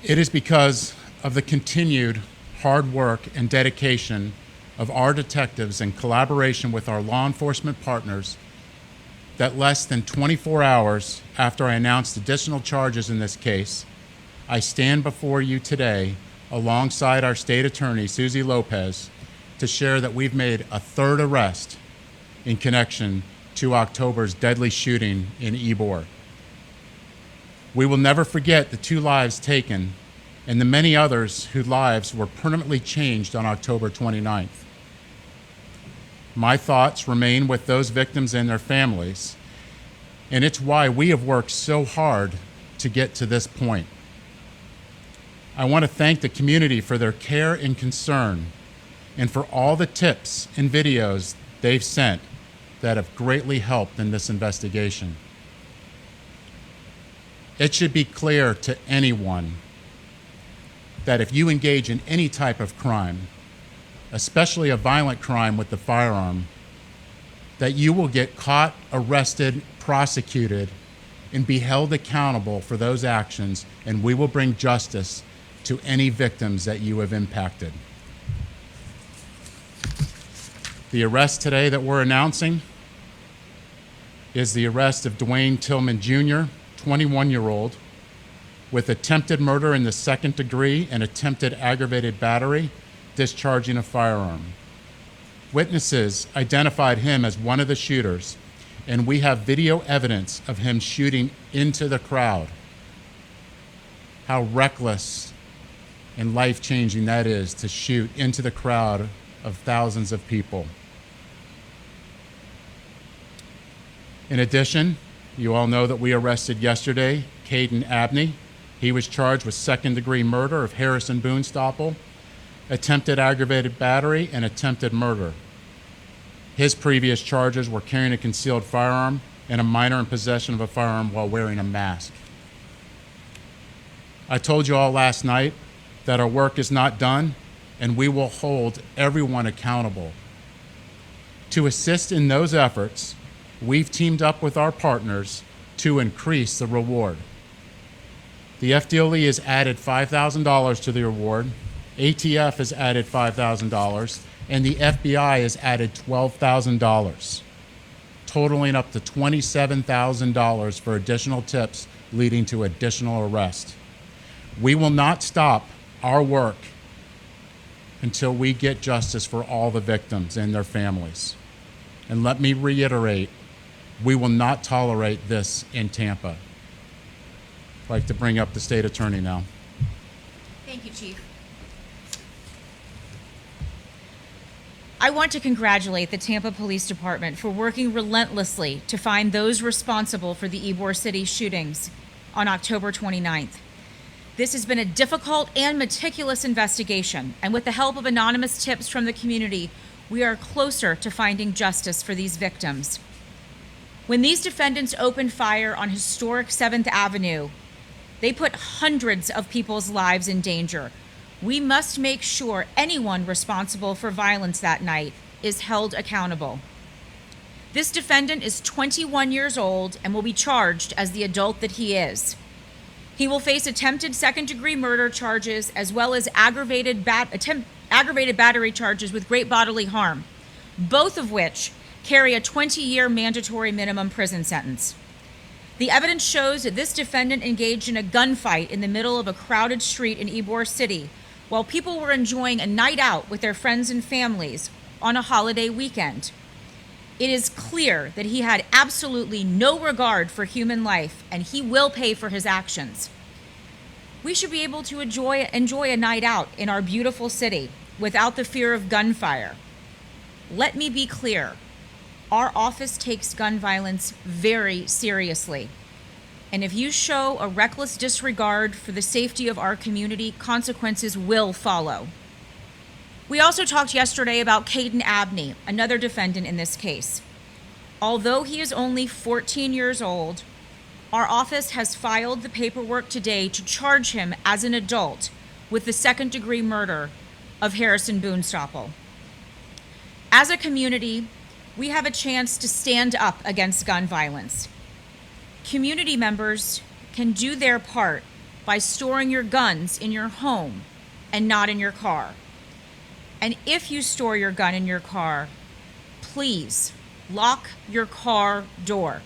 It is because of the continued hard work and dedication of our detectives in collaboration with our law enforcement partners that less than 24 hours after I announced additional charges in this case, I stand before you today alongside our state attorney, Susie Lopez, to share that we've made a third arrest in connection to October's deadly shooting in Ybor. We will never forget the 2 lives taken and the many others whose lives were permanently changed on October 29th. My thoughts remain with those victims and their families, and it's why we have worked so hard to get to this point. I want to thank the community for their care and concern, and for all the tips and videos they've sent that have greatly helped in this investigation. It should be clear to anyone that if you engage in any type of crime, especially a violent crime with the firearm, that you will get caught, arrested, prosecuted, and be held accountable for those actions, and we will bring justice to any victims that you have impacted. The arrest today that we're announcing is the arrest of Dwayne Tillman Jr., 21-year-old, with attempted murder in the 2nd degree and attempted aggravated battery, discharging a firearm. Witnesses identified him as one of the shooters, and we have video evidence of him shooting into the crowd. How reckless and life-changing that is, to shoot into the crowd of thousands of people. In addition, you all know that we arrested yesterday Caden Abney. He was charged with 2nd-degree murder of Harrison Boonstapple, attempted aggravated battery, and attempted murder. His previous charges were carrying a concealed firearm and a minor in possession of a firearm while wearing a mask. I told you all last night that our work is not done, and we will hold everyone accountable. To assist in those efforts, we've teamed up with our partners to increase the reward. The FDLE has added $5,000 to the reward, ATF has added $5,000, and the FBI has added $12,000, totaling up to $27,000 for additional tips leading to additional arrest. We will not stop our work until we get justice for all the victims and their families. And let me reiterate, we will not tolerate this in Tampa. I'd like to bring up the state attorney now. Thank you, Chief. I want to congratulate the Tampa Police Department for working relentlessly to find those responsible for the Ybor City shootings on October 29th. This has been a difficult and meticulous investigation, and with the help of anonymous tips from the community, we are closer to finding justice for these victims. When these defendants opened fire on historic 7th Avenue, they put hundreds of people's lives in danger. We must make sure anyone responsible for violence that night is held accountable. This defendant is 21 years old and will be charged as the adult that he is. He will face attempted 2nd-degree murder charges as well as aggravated battery charges with great bodily harm, both of which carry a 20-year mandatory minimum prison sentence. The evidence shows that this defendant engaged in a gunfight in the middle of a crowded street in Ybor City while people were enjoying a night out with their friends and families on a holiday weekend. It is clear that he had absolutely no regard for human life, and he will pay for his actions. We should be able to enjoy a night out in our beautiful city without the fear of gunfire. Let me be clear. Our office takes gun violence very seriously. And if you show a reckless disregard for the safety of our community, consequences will follow. We also talked yesterday about Caden Abney, another defendant in this case. Although he is only 14 years old, our office has filed the paperwork today to charge him as an adult with the 2nd-degree murder of Harrison Boonstapple. As a community, we have a chance to stand up against gun violence. Community members can do their part by storing your guns in your home and not in your car. And if you store your gun in your car, please lock your car door.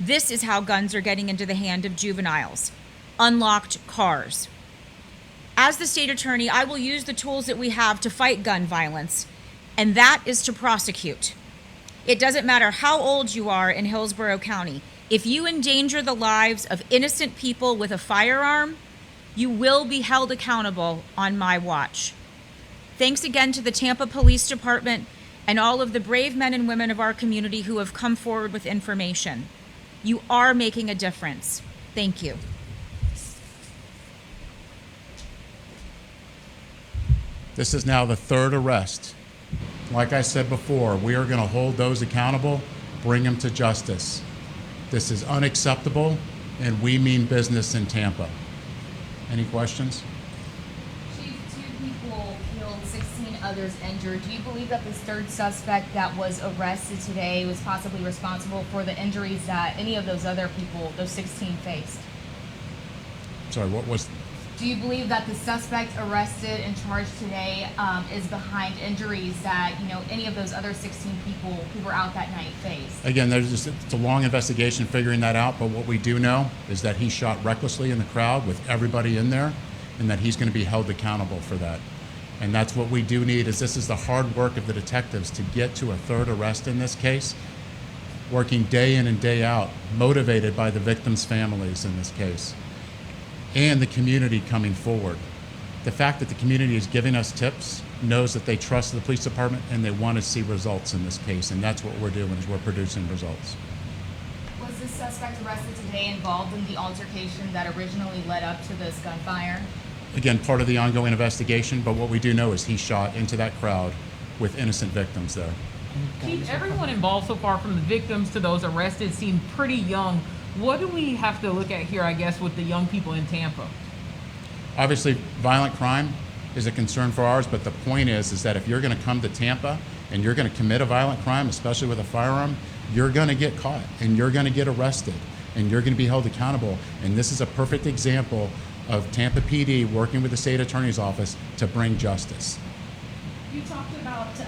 This is how guns are getting into the hand of juveniles. Unlocked cars. As the state attorney, I will use the tools that we have to fight gun violence, and that is to prosecute. It doesn't matter how old you are in Hillsborough County. If you endanger the lives of innocent people with a firearm, you will be held accountable on my watch. Thanks again to the Tampa Police Department and all of the brave men and women of our community who have come forward with information. You are making a difference. Thank you. This is now the third arrest. Like I said before, we are going to hold those accountable, bring them to justice. This is unacceptable, and we mean business in Tampa. Any questions? Chief, 2 people killed, 16 others injured. Do you believe that this third suspect that was arrested today was possibly responsible for the injuries that any of those other people, those 16, faced? Sorry, what was? Do you believe that the suspect arrested and charged today is behind injuries that any of those other 16 people who were out that night faced? Again, it's a long investigation figuring that out, but what we do know is that he shot recklessly in the crowd with everybody in there, and that he's going to be held accountable for that. And that's what we do need, is this is the hard work of the detectives to get to a third arrest in this case, working day in and day out, motivated by the victims' families in this case, and the community coming forward. The fact that the community is giving us tips knows that they trust the police department and they want to see results in this case, and that's what we're doing, is we're producing results. Was the suspect arrested today involved in the altercation that originally led up to this gunfire? Again, part of the ongoing investigation, but what we do know is he shot into that crowd with innocent victims there. Chief, everyone involved so far, from the victims to those arrested, seem pretty young. What do we have to look at here, I guess, with the young people in Tampa? Obviously, violent crime is a concern for ours, but the point is that if you're going to come to Tampa and you're going to commit a violent crime, especially with a firearm, you're going to get caught and you're going to get arrested and you're going to be held accountable. And this is a perfect example of Tampa PD working with the state attorney's office to bring justice. You talked about the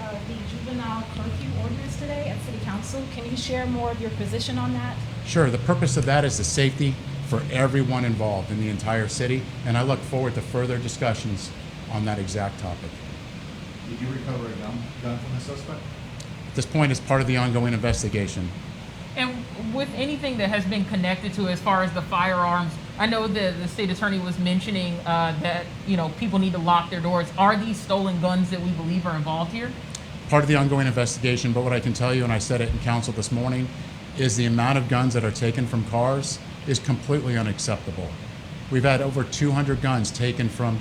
juvenile curfew ordinance today at City Council. Can you share more of your position on that? Sure. The purpose of that is the safety for everyone involved in the entire city, and I look forward to further discussions on that exact topic. Did you recover a gun from the suspect? At this point, it's part of the ongoing investigation. And with anything that has been connected to as far as the firearms, I know the state attorney was mentioning that people need to lock their doors. Are these stolen guns that we believe are involved here? Part of the ongoing investigation, but what I can tell you, and I said it in council this morning, is the amount of guns that are taken from cars is completely unacceptable. We've had over 200 guns taken from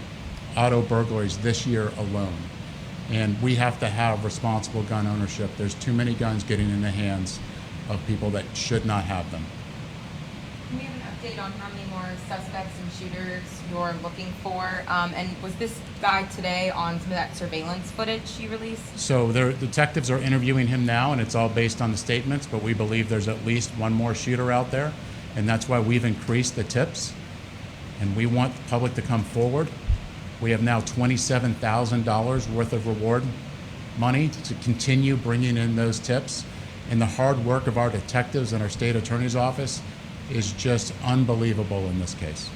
auto burglaries this year alone, and we have to have responsible gun ownership. There's too many guns getting in the hands of people that should not have them. Can we have an update on how many more suspects and shooters you're looking for? And was this guy today on some of that surveillance footage you released? So the detectives are interviewing him now, and it's all based on the statements, but we believe there's at least one more shooter out there, and that's why we've increased the tips, and we want the public to come forward. We have now $27,000 worth of reward money to continue bringing in those tips, and the hard work of our detectives and our state attorney's office is just unbelievable in this case.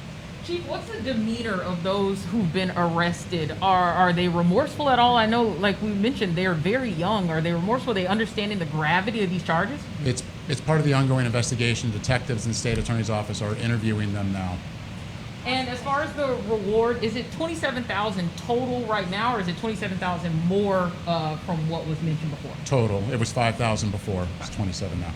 Chief, what's the demeanor of those who've been arrested? Are they remorseful at all? I know, like we mentioned, they're very young. Are they remorseful? Are they understanding the gravity of these charges? It's part of the ongoing investigation. Detectives in the state attorney's office are interviewing them now. And as far as the reward, is it $27,000 total right now, or is it $27,000 more from what was mentioned before? Total. It was $5,000 before. It's $27,000 now.